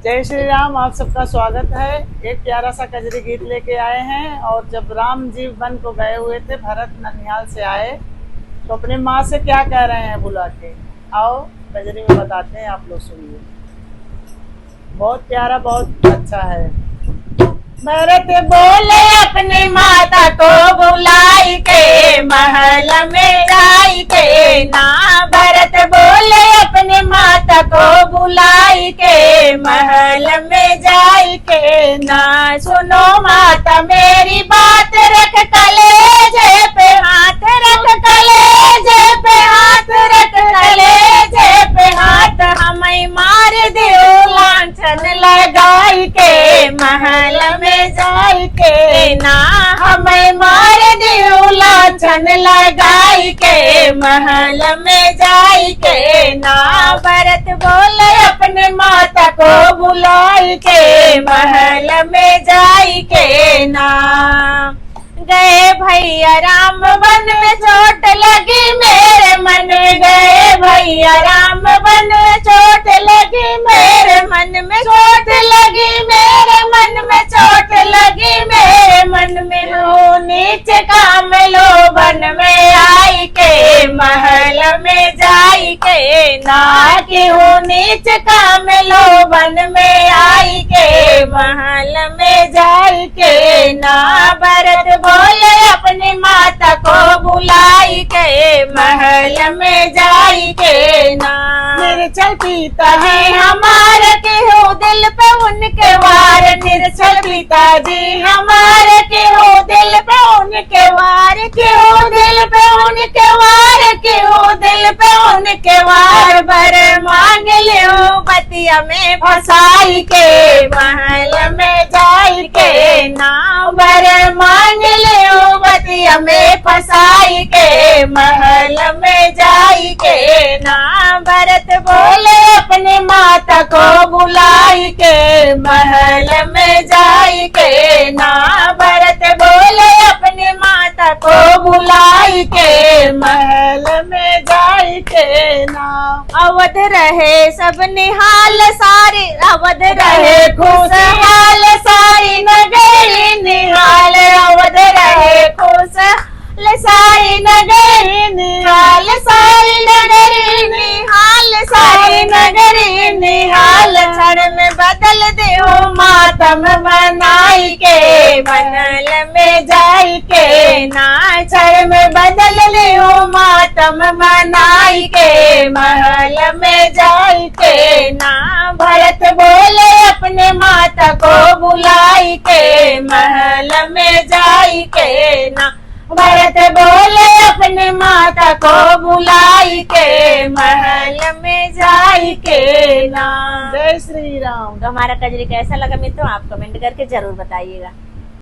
जय श्री राम। आप सबका स्वागत है। एक प्यारा सा कजरी गीत लेके आए हैं। और जब राम जी वन को गए हुए थे, भरत ननिहाल से आए, तो अपनी माँ से क्या कह रहे हैं बुला के, आओ कजरी में बताते हैं, आप लोग सुनिए। बहुत प्यारा, बहुत अच्छा है। भरत बोले अपनी माता को बुलाई के, महल में जाई के ना। भरत बोले अपनी माता को बुलाई के, महल में जाई के ना। सुनो माता मेरी बात, रख कलेजे पे हाथ, रख कलेजे पे हाथ, रख कलेजे पे हाथ। हमें मार दियो लांछन लगाई के, महल में जाई के ना। हमें मार दियो लांछन लगाई के, महल में जाई के ना। भरत बोले अपने माता को बुलाई के, महल में जाई के ना। गए भैया राम वन में चोट लगी मेरे मन, गए भैया राम वन में चोट लगी मेरे मन में, चोट लगी मेरे मन में, चोट लगी मेरे मन में। रो नीचे काम लो वन में आई के, महल में जाई के ना। कि हूँ नीच काम लो वन में आई के, महल में जाई के ना। भरत बोले अपनी माता को बुलाई के, महल में जाई के ना। निर्छल पिता है हमारे, के हो दिल पे उनके वार। निर्छल पिताजी हमारे, के हो दिल पे उनके वार, के हो दिल पे उनके वार, के हो दिल पे उनके वार। बर मांग लियो बतिया में फसाई के, महल में जाई के ना। बर मांग लियो बतिया में फसाई के, महल में जाई के ना। भरत बोले अपनी माता को बुलाई के, महल में जाई के ना। भरत बोले अपनी माता को बुलाई के, महल में जाई के ना। अवध रहे सब निहाल सारी, अवध रहे खुशहाल सारी नगरी निहाल। अवध रहे खुशहाल सारी नगरी निहाल, सारी नगरी निहाल, सारी नगरी निहाल। क्षण में बदल दो मातम बनाई के, महल में जाई के ना। क्षण में बदल दो मातम बनाई के, महल में जाई के ना। भरत बोले अपने माता को बुलाई के, महल में जाई के ना। भरत बोले अपने माता को बुलाई के, महल में जाई के ना। जय श्री राम। तो हमारा कजरी कैसा लगा मित्रों, आप कमेंट करके जरूर बताइएगा।